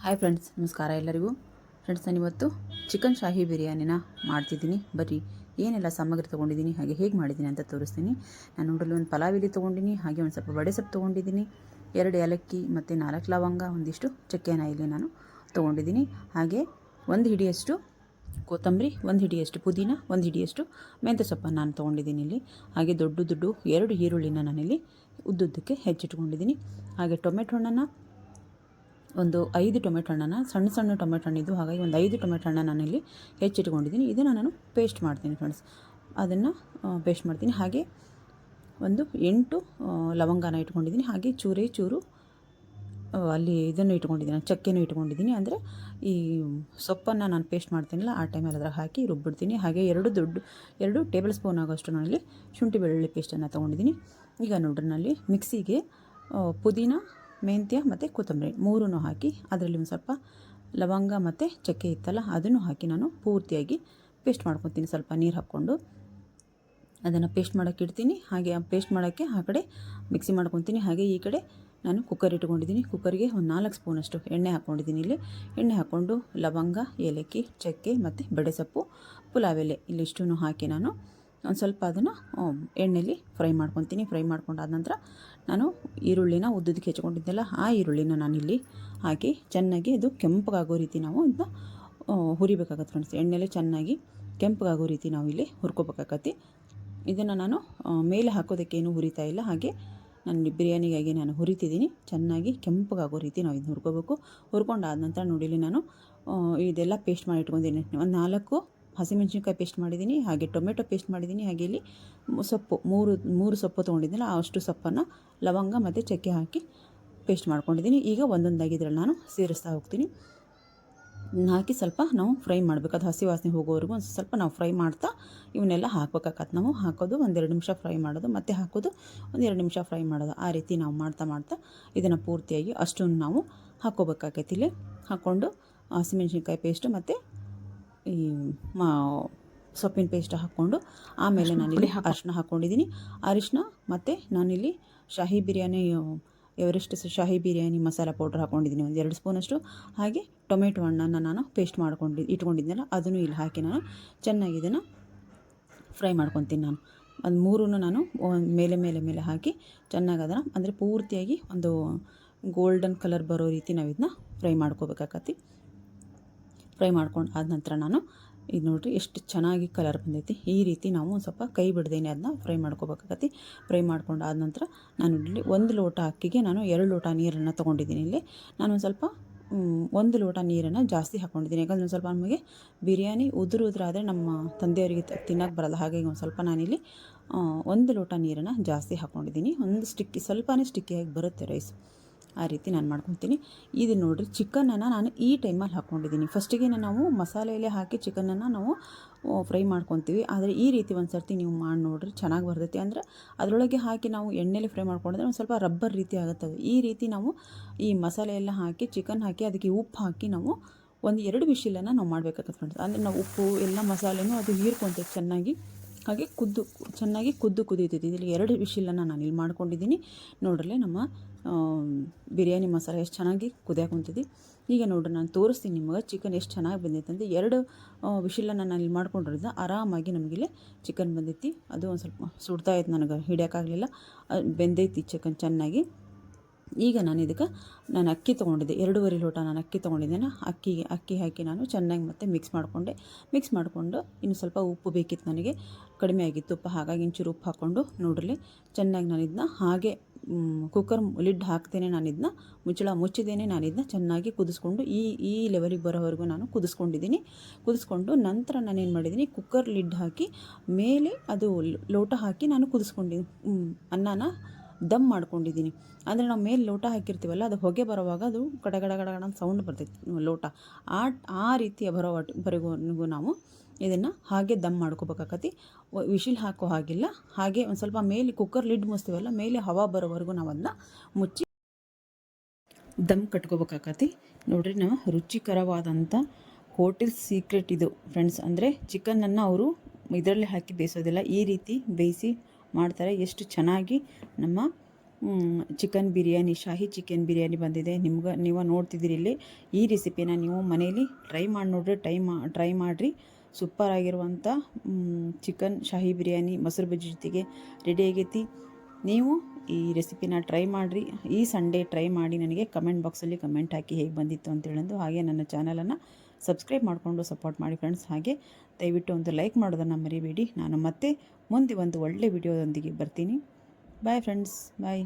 Hi friends, ನಮಸ್ಕಾರ ಎಲ್ಲರಿಗೂ. Friends, ನಾನಿವತ್ತು ಚಿಕನ್ ಶಾಹಿ ಬಿರಿಯಾನಿನ ಮಾಡ್ತಿದ್ದೀನಿ. ಬರ್ರಿ ಏನೆಲ್ಲ ಸಾಮಗ್ರಿ ತೊಗೊಂಡಿದ್ದೀನಿ ಹಾಗೆ ಹೇಗೆ ಮಾಡಿದ್ದೀನಿ ಅಂತ ತೋರಿಸ್ತೀನಿ. ನಾನು ನೋಡಲು ಒಂದು ಪಲಾವ್ ಎಲೆ ತೊಗೊಂಡಿನಿ, ಹಾಗೆ ಒಂದು ಸ್ವಲ್ಪ ಬಡೆ ಸೊಪ್ಪು ತೊಗೊಂಡಿದ್ದೀನಿ, 2 ಏಲಕ್ಕಿ ಮತ್ತು 4 ಲವಂಗ, ಒಂದಿಷ್ಟು ಚಕ್ಕೆನ ಇಲ್ಲಿ ನಾನು ತೊಗೊಂಡಿದ್ದೀನಿ. ಹಾಗೆ 1 ಹಿಡಿಯಷ್ಟು ಕೊತ್ತಂಬರಿ, 1 ಹಿಡಿಯಷ್ಟು ಪುದೀನ, 1 ಹಿಡಿಯಷ್ಟು ಮೆಂತ್ಯ ಸೊಪ್ಪನ್ನು ನಾನು ತೊಗೊಂಡಿದ್ದೀನಿ ಇಲ್ಲಿ. ಹಾಗೆ ದೊಡ್ಡ 2 ಈರುಳ್ಳಿನ ನಾನಿಲ್ಲಿ ಉದ್ದುದ್ದಕ್ಕೆ ಹೆಚ್ಚಿಟ್ಕೊಂಡಿದ್ದೀನಿ. ಹಾಗೆ ಟೊಮೆಟೊ ಹಣ್ಣನ್ನು ಒಂದು 5 ಟೊಮೆಟೊ ಹಣ್ಣನ್ನು, ಸಣ್ಣ ಟೊಮೆಟೊ ಹಣ್ಣಿದ್ದು, ಹಾಗಾಗಿ ಒಂದು 5 ಟೊಮೆಟೊ ಹಣ್ಣನ್ನು ನಾನಿಲ್ಲಿ ಹೆಚ್ಚಿಟ್ಕೊಂಡಿದ್ದೀನಿ. ಇದನ್ನು ನಾನು ಪೇಸ್ಟ್ ಮಾಡ್ತೀನಿ ಫ್ರೆಂಡ್ಸ್. ಅದನ್ನು ಪೇಸ್ಟ್ ಮಾಡ್ತೀನಿ. ಹಾಗೆ ಒಂದು 8 ಲವಂಗನ ಇಟ್ಕೊಂಡಿದ್ದೀನಿ. ಹಾಗೆ ಚೂರು ಅಲ್ಲಿ ಇದನ್ನು ಇಟ್ಕೊಂಡಿದ್ದೀನಿ, ಚಕ್ಕೆನೂ ಇಟ್ಕೊಂಡಿದ್ದೀನಿ. ಅಂದರೆ ಈ ಸೊಪ್ಪನ್ನು ನಾನು ಪೇಸ್ಟ್ ಮಾಡ್ತೀನಲ್ಲ ಆ ಟೈಮಲ್ಲಿ ಅದ್ರಾಗ ಹಾಕಿ ರುಬ್ಬಿಡ್ತೀನಿ. ಹಾಗೆ 2 ಟೇಬಲ್ ಸ್ಪೂನ್ ಆಗೋಷ್ಟು ನಾನಲ್ಲಿ ಶುಂಠಿ ಬೆಳ್ಳುಳ್ಳಿ ಪೇಸ್ಟನ್ನು ತೊಗೊಂಡಿದ್ದೀನಿ. ಈಗ ನೋಡ್ರಿ, ನಲ್ಲಿ ಮಿಕ್ಸಿಗೆ ಪುದೀನ, ಮೆಂತ್ಯ ಮತ್ತು ಕೊತ್ತಂಬರಿ 3 ಹಾಕಿ, ಅದರಲ್ಲಿ ಒಂದು ಸ್ವಲ್ಪ ಲವಂಗ ಮತ್ತು ಚಕ್ಕೆ ಇತ್ತಲ್ಲ ಅದನ್ನು ಹಾಕಿ ನಾನು ಪೂರ್ತಿಯಾಗಿ ಪೇಸ್ಟ್ ಮಾಡ್ಕೊತೀನಿ. ಸ್ವಲ್ಪ ನೀರು ಹಾಕ್ಕೊಂಡು ಅದನ್ನು ಪೇಸ್ಟ್ ಮಾಡೋಕ್ಕೆ ಇಡ್ತೀನಿ. ಹಾಗೆ ಆ ಪೇಸ್ಟ್ ಮಾಡೋಕ್ಕೆ ಆ ಕಡೆ ಮಿಕ್ಸಿ ಮಾಡ್ಕೊತೀನಿ. ಹಾಗೆ ಈ ಕಡೆ ನಾನು ಕುಕ್ಕರ್ ಇಟ್ಕೊಂಡಿದ್ದೀನಿ. ಕುಕ್ಕರ್ಗೆ ಒಂದು 4 ಸ್ಪೂನಷ್ಟು ಎಣ್ಣೆ ಹಾಕ್ಕೊಂಡಿದ್ದೀನಿ. ಇಲ್ಲಿ ಎಣ್ಣೆ ಹಾಕ್ಕೊಂಡು ಲವಂಗ, ಏಲಕ್ಕಿ, ಚಕ್ಕೆ ಮತ್ತು ಬಡೆ ಸೊಪ್ಪು, ಪುಲಾವ್ ಎಲೆ ಇಲ್ಲಿಷ್ಟೂ ಹಾಕಿ ನಾನು ಒಂದು ಸ್ವಲ್ಪ ಅದನ್ನು ಎಣ್ಣೆಯಲ್ಲಿ ಫ್ರೈ ಮಾಡ್ಕೊತೀನಿ. ಫ್ರೈ ಮಾಡ್ಕೊಂಡಾದ ನಂತರ ನಾನು ಈರುಳ್ಳಿನ ಉದ್ದುದಕ್ಕೆ ಹೆಚ್ಕೊಂಡಿದ್ದೆಲ್ಲ ಆ ಈರುಳ್ಳಿನ ನಾನಿಲ್ಲಿ ಹಾಕಿ ಚೆನ್ನಾಗಿ ಅದು ಕೆಂಪಗಾಗೋ ರೀತಿ ನಾವು ಇದನ್ನ ಹುರಿಬೇಕಾಗತ್ತೆ ಫ್ರೆಂಡ್ಸ್. ಎಣ್ಣೆಲೆ ಚೆನ್ನಾಗಿ ಕೆಂಪಗಾಗೋ ರೀತಿ ನಾವು ಇಲ್ಲಿ ಹುರ್ಕೋಬೇಕಾಗತ್ತೆ. ಇದನ್ನು ನಾನು ಮೇಲೆ ಹಾಕೋದಕ್ಕೇನು ಹುರಿತಾ ಇಲ್ಲ. ಹಾಗೆ ನಾನು ಬಿರಿಯಾನಿಗಾಗಿ ನಾನು ಹುರಿತಿದ್ದೀನಿ. ಚೆನ್ನಾಗಿ ಕೆಂಪಗಾಗೋ ರೀತಿ ನಾವು ಇದನ್ನ ಹುರ್ಕೋಬೇಕು. ಹುರ್ಕೊಂಡಾದ ನಂತರ ನೋಡಿ, ಇಲ್ಲಿ ನಾನು ಇದೆಲ್ಲ ಪೇಸ್ಟ್ ಮಾಡಿ ಇಟ್ಕೊಂಡಿದ್ದೀನಿ. ಒಂದು 4 ಹಸಿಮೆಣ್ಸಿನ್ಕಾಯಿ ಪೇಸ್ಟ್ ಮಾಡಿದ್ದೀನಿ. ಹಾಗೆ ಟೊಮೆಟೊ ಪೇಸ್ಟ್ ಮಾಡಿದ್ದೀನಿ. ಹಾಗೆ ಇಲ್ಲಿ ಸೊಪ್ಪು 3 ಸೊಪ್ಪು ತೊಗೊಂಡಿದ್ದೀನಲ್ಲ ಅಷ್ಟು ಸೊಪ್ಪನ್ನು ಲವಂಗ ಮತ್ತು ಚಕ್ಕೆ ಹಾಕಿ ಪೇಸ್ಟ್ ಮಾಡ್ಕೊಂಡಿದ್ದೀನಿ. ಈಗ ಒಂದೊಂದಾಗಿ ಇದರಲ್ಲಿ ನಾನು ಸೇರಿಸ್ತಾ ಹೋಗ್ತೀನಿ. ಹಾಕಿ ಸ್ವಲ್ಪ ನಾವು ಫ್ರೈ ಮಾಡಬೇಕು. ಅದು ಹಸಿ ವಾಸನೆ ಹೋಗೋವರೆಗೂ ಒಂದು ಸ್ವಲ್ಪ ನಾವು ಫ್ರೈ ಮಾಡ್ತಾ ಇವನ್ನೆಲ್ಲ ಹಾಕ್ಬೇಕಾಗತ್ತೆ. ನಾವು ಹಾಕೋದು 1-2 ನಿಮಿಷ ಫ್ರೈ ಮಾಡೋದು, ಮತ್ತು ಹಾಕೋದು 1-2 ನಿಮಿಷ ಫ್ರೈ ಮಾಡೋದು. ಆ ರೀತಿ ನಾವು ಮಾಡ್ತಾ ಇದನ್ನು ಪೂರ್ತಿಯಾಗಿ ಅಷ್ಟನ್ನು ನಾವು ಹಾಕ್ಕೋಬೇಕಾಗೈತಿ. ಇಲ್ಲಿ ಹಾಕ್ಕೊಂಡು ಹಸಿಮೆಣ್ಸಿನ್ಕಾಯಿ ಪೇಸ್ಟು ಮತ್ತು ಈ ಸೊಪ್ಪಿನ ಪೇಸ್ಟ್ ಹಾಕ್ಕೊಂಡು ಆಮೇಲೆ ನಾನಿಲ್ಲಿ ಅರಿಶಿನ ಹಾಕ್ಕೊಂಡಿದ್ದೀನಿ. ಅರಿಶಿನ ಮತ್ತು ನಾನಿಲ್ಲಿ ಶಾಹಿ ಬಿರಿಯಾನಿ ಎವರೆಸ್ಟ್ ಶಾಹಿ ಬಿರಿಯಾನಿ ಮಸಾಲ ಪೌಡ್ರ್ ಹಾಕ್ಕೊಂಡಿದ್ದೀನಿ, ಒಂದು 2 ಸ್ಪೂನಷ್ಟು. ಹಾಗೆ ಟೊಮೆಟೊ ಹಣ್ಣನ್ನು ನಾನು ಪೇಸ್ಟ್ ಇಟ್ಕೊಂಡಿದ್ದೀನಲ್ಲ ಅದನ್ನು ಇಲ್ಲಿ ಹಾಕಿ ನಾನು ಚೆನ್ನಾಗಿ ಇದನ್ನು ಫ್ರೈ ಮಾಡ್ಕೊತೀನಿ. ನಾನು ಅದು 3 ನಾನು ಮೇಲೆ ಹಾಕಿ ಚೆನ್ನಾಗಿ ಅದನ್ನು ಅಂದರೆ ಪೂರ್ತಿಯಾಗಿ ಒಂದು ಗೋಲ್ಡನ್ ಕಲರ್ ಬರೋ ರೀತಿ ನಾವು ಇದನ್ನ ಫ್ರೈ ಮಾಡ್ಕೋಬೇಕಾಗತ್ತೆ. ಫ್ರೈ ಮಾಡ್ಕೊಂಡು ಆದ ನಂತರ ನಾನು ಇದು ನೋಡಿರಿ ಎಷ್ಟು ಚೆನ್ನಾಗಿ ಕಲರ್ ಬಂದೈತಿ. ಈ ರೀತಿ ನಾವು ಒಂದು ಸ್ವಲ್ಪ ಕೈ ಬಿಡ್ದೇನೆ ಅದನ್ನ ಫ್ರೈ ಮಾಡ್ಕೋಬೇಕಾಗತ್ತೆ. ಫ್ರೈ ಮಾಡ್ಕೊಂಡು ಆದ ನಂತರ ನಾನು ಇಲ್ಲಿ 1 ಲೋಟ ಅಕ್ಕಿಗೆ ನಾನು 2 ಲೋಟ ನೀರನ್ನು ತೊಗೊಂಡಿದ್ದೀನಿ. ಇಲ್ಲಿ ನಾನು ಒಂದು ಸ್ವಲ್ಪ 1 ಲೋಟ ನೀರನ್ನು ಜಾಸ್ತಿ ಹಾಕ್ಕೊಂಡಿದ್ದೀನಿ. ಯಾಕಂದರೆ ಒಂದು ಸ್ವಲ್ಪ ನಮಗೆ ಬಿರಿಯಾನಿ ಉದುರಾದರೆ ನಮ್ಮ ತಂದೆಯವರಿಗೆ ತಿನ್ನೋಕ್ಕೆ ಬರಲ್ಲ. ಹಾಗಾಗಿ ಒಂದು ಸ್ವಲ್ಪ ನಾನಿಲ್ಲಿ 1 ಲೋಟ ನೀರನ್ನು ಜಾಸ್ತಿ ಹಾಕ್ಕೊಂಡಿದ್ದೀನಿ. ಸ್ವಲ್ಪನೇ ಸ್ಟಿಕ್ಕಿಯಾಗಿ ಬರುತ್ತೆ ರೈಸ್. ಆ ರೀತಿ ನಾನು ಮಾಡ್ಕೊತೀನಿ. ಇದು ನೋಡಿರಿ, ಚಿಕನನ್ನು ನಾನು ಈ ಟೈಮಲ್ಲಿ ಹಾಕ್ಕೊಂಡಿದ್ದೀನಿ. ಫಸ್ಟಿಗೆ ನಾವು ಮಸಾಲೆಯಲ್ಲೇ ಹಾಕಿ ಚಿಕನನ್ನು ನಾವು ಫ್ರೈ ಮಾಡ್ಕೊತೀವಿ. ಆದರೆ ಈ ರೀತಿ ಒಂದು ಸರ್ತಿ ನೀವು ಮಾಡಿ ನೋಡಿರಿ, ಚೆನ್ನಾಗಿ ಬರ್ತೈತಿ. ಅಂದರೆ ಅದರೊಳಗೆ ಹಾಕಿ ನಾವು ಎಣ್ಣೆಲಿ ಫ್ರೈ ಮಾಡ್ಕೊಂಡ್ರೆ ಒಂದು ಸ್ವಲ್ಪ ರಬ್ಬರ್ ರೀತಿ ಆಗುತ್ತವೆ. ಈ ರೀತಿ ನಾವು ಈ ಮಸಾಲೆ ಎಲ್ಲ ಹಾಕಿ ಚಿಕನ್ ಹಾಕಿ ಅದಕ್ಕೆ ಉಪ್ಪು ಹಾಕಿ ನಾವು 1-2 ವಿಶಿಲನ್ನು ನಾವು ಮಾಡಬೇಕಾಗತ್ತೆ ಫ್ರೆಂಡ್ಸ್. ಅಂದರೆ ನಾವು ಉಪ್ಪು ಎಲ್ಲ ಮಸಾಲೆನೂ ಅದು ಹೀರ್ಕೊತೈತೆ ಚೆನ್ನಾಗಿ. ಹಾಗೆ ಚೆನ್ನಾಗಿ ಕುದೀತೈತಿ. ಇಲ್ಲಿ 2 ವಿಶಿಲನ್ನು ನಾನು ಇಲ್ಲಿ ಮಾಡ್ಕೊಂಡಿದ್ದೀನಿ. ನೋಡ್ರಲ್ಲೇ ನಮ್ಮ ಬಿರಿಯಾನಿ ಮಸಾಲೆ ಎಷ್ಟು ಚೆನ್ನಾಗಿ ಕುದಿಯಾಕೊಂತಿದ್ದು. ಈಗ ನೋಡ್ರಿ, ನಾನು ತೋರಿಸ್ತೀನಿ ನಿಮಗೆ ಚಿಕನ್ ಎಷ್ಟು ಚೆನ್ನಾಗಿ ಬಂದೈತೆ ಅಂತ. 2 ವಿಶಿಲನ್ನು ನಾನು ಇಲ್ಲಿ ಮಾಡ್ಕೊಂಡಿರೋದ್ರಿಂದ ಆರಾಮಾಗಿ ನಮಗಿಲ್ಲಿ ಚಿಕನ್ ಬಂದೈತಿ. ಅದು ಒಂದು ಸ್ವಲ್ಪ ಸುಡ್ತಾ ಇತ್ತು, ನನಗೆ ಹಿಡಿಯೋಕ್ಕಾಗಲಿಲ್ಲ. ಬೆಂದೈತಿ ಚಿಕನ್ ಚೆನ್ನಾಗಿ. ಈಗ ನಾನು ಅಕ್ಕಿ ತೊಗೊಂಡಿದ್ದೆ, 2.5 ಲೋಟ ನಾನು ಅಕ್ಕಿ ತೊಗೊಂಡಿದ್ದೇನೆ. ಅಕ್ಕಿ ಹಾಕಿ ನಾನು ಚೆನ್ನಾಗಿ ಮತ್ತೆ ಮಿಕ್ಸ್ ಮಾಡಿಕೊಂಡು ಇನ್ನು ಸ್ವಲ್ಪ ಉಪ್ಪು ಬೇಕಿತ್ತು, ನನಗೆ ಕಡಿಮೆ ಆಗಿತ್ತು ಉಪ್ಪು. ಹಾಗಾಗಿ ಇಂಚೂರು ಉಪ್ಪು ಹಾಕ್ಕೊಂಡು ನೋಡ್ರಿ ಚೆನ್ನಾಗಿ ನಾನು ಇದನ್ನ ಹಾಗೆ ಕುಕ್ಕರ್ ಲಿಡ್ ಹಾಕ್ತೇನೆ. ನಾನು ಇದನ್ನ ಮುಚ್ಚಳ ಮುಚ್ಚಿದ್ದೇನೆ. ನಾನು ಇದನ್ನ ಚೆನ್ನಾಗಿ ಕುದಿಸ್ಕೊಂಡು ಈ ಲೆವೆಲಿಗೆ ಬರೋವರೆಗೂ ನಾನು ಕುದಿಸ್ಕೊಂಡು ನಂತರ ನಾನೇನು ಮಾಡಿದ್ದೀನಿ, ಕುಕ್ಕರ್ ಲಿಡ್ ಹಾಕಿ ಮೇಲೆ ಅದು ಲೋಟ ಹಾಕಿ ನಾನು ಅನ್ನನ ದಮ್ ಮಾಡ್ಕೊಂಡಿದ್ದೀನಿ. ಅಂದರೆ ನಾವು ಮೇಲೆ ಲೋಟ ಹಾಕಿರ್ತೀವಲ್ಲ, ಅದು ಹೊಗೆ ಬರೋವಾಗ ಅದು ಗಡಗಡ ಅಂತ ಸೌಂಡ್ ಬರ್ತೈತಿ ಲೋಟ. ಆ ರೀತಿಯ ಬರೋವರೆಗೂ ನಾವು ಇದನ್ನು ಹಾಗೆ ದಮ್ ಮಾಡ್ಕೋಬೇಕಾಗತ್ತೆ. ವಿಶಿಲ್ ಹಾಕೋ ಹಾಗಿಲ್ಲ. ಹಾಗೆ ಒಂದು ಸ್ವಲ್ಪ ಮೇಲೆ ಕುಕ್ಕರ್ ಲಿಡ್ ಮುಚ್ತೀವಲ್ಲ, ಮೇಲೆ ಹವಾ ಬರೋವರೆಗೂ ನಾವು ಅದನ್ನ ಮುಚ್ಚಿ ದಮ್ ಕಟ್ಕೋಬೇಕಾಗತ್ತೆ. ನೋಡ್ರಿ, ನಾವು ರುಚಿಕರವಾದಂಥ ಹೋಟೆಲ್ ಸೀಕ್ರೆಟ್ ಇದು ಫ್ರೆಂಡ್ಸ್. ಅಂದರೆ ಚಿಕನನ್ನು ಅವರು ಇದರಲ್ಲಿ ಹಾಕಿ ಬೇಯಿಸೋದಿಲ್ಲ, ಈ ರೀತಿ ಬೇಯಿಸಿ ಮಾಡ್ತಾರೆ. ಎಷ್ಟು ಚೆನ್ನಾಗಿ ನಮ್ಮ ಚಿಕನ್ ಬಿರಿಯಾನಿ, ಶಾಹಿ ಚಿಕನ್ ಬಿರಿಯಾನಿ ಬಂದಿದೆ. ನೀವು ನೋಡ್ತಿದ್ದೀರಿ ಇಲ್ಲಿ. ಈ ರೆಸಿಪಿನ ನೀವು ಮನೇಲಿ ಟ್ರೈ ಮಾಡಿ ನೋಡ್ರಿ, ಟ್ರೈ ಮಾಡಿರಿ. ಸೂಪರ್ ಆಗಿರುವಂಥ ಚಿಕನ್ ಶಾಹಿ ಬಿರಿಯಾನಿ ಮೊಸರು ಬಜ್ಜಿ ಜೊತೆಗೆ ರೆಡಿ ಆಗೈತಿ. ನೀವು ಈ ರೆಸಿಪಿನ ಟ್ರೈ ಮಾಡಿರಿ. ಈ ಸಂಡೇ ಟ್ರೈ ಮಾಡಿ ನನಗೆ ಕಮೆಂಟ್ ಬಾಕ್ಸಲ್ಲಿ ಕಮೆಂಟ್ ಹಾಕಿ ಹೇಗೆ ಬಂದಿತ್ತು ಅಂತೇಳಂದು. ಹಾಗೆ ನನ್ನ ಚಾನಲನ್ನು ಸಬ್ಸ್ಕ್ರೈಬ್ ಮಾಡಿಕೊಂಡು ಸಪೋರ್ಟ್ ಮಾಡಿ ಫ್ರೆಂಡ್ಸ್. ಹಾಗೆ ದಯವಿಟ್ಟು ಒಂದು ಲೈಕ್ ಮಾಡೋದನ್ನು ಮರಿಬೇಡಿ. ನಾನು ಮತ್ತೆ ಮುಂದೆ ಒಂದು ಒಳ್ಳೆ ವಿಡಿಯೋದೊಂದಿಗೆ ಬರ್ತೀನಿ. ಬಾಯ್ ಫ್ರೆಂಡ್ಸ್, ಬಾಯ್.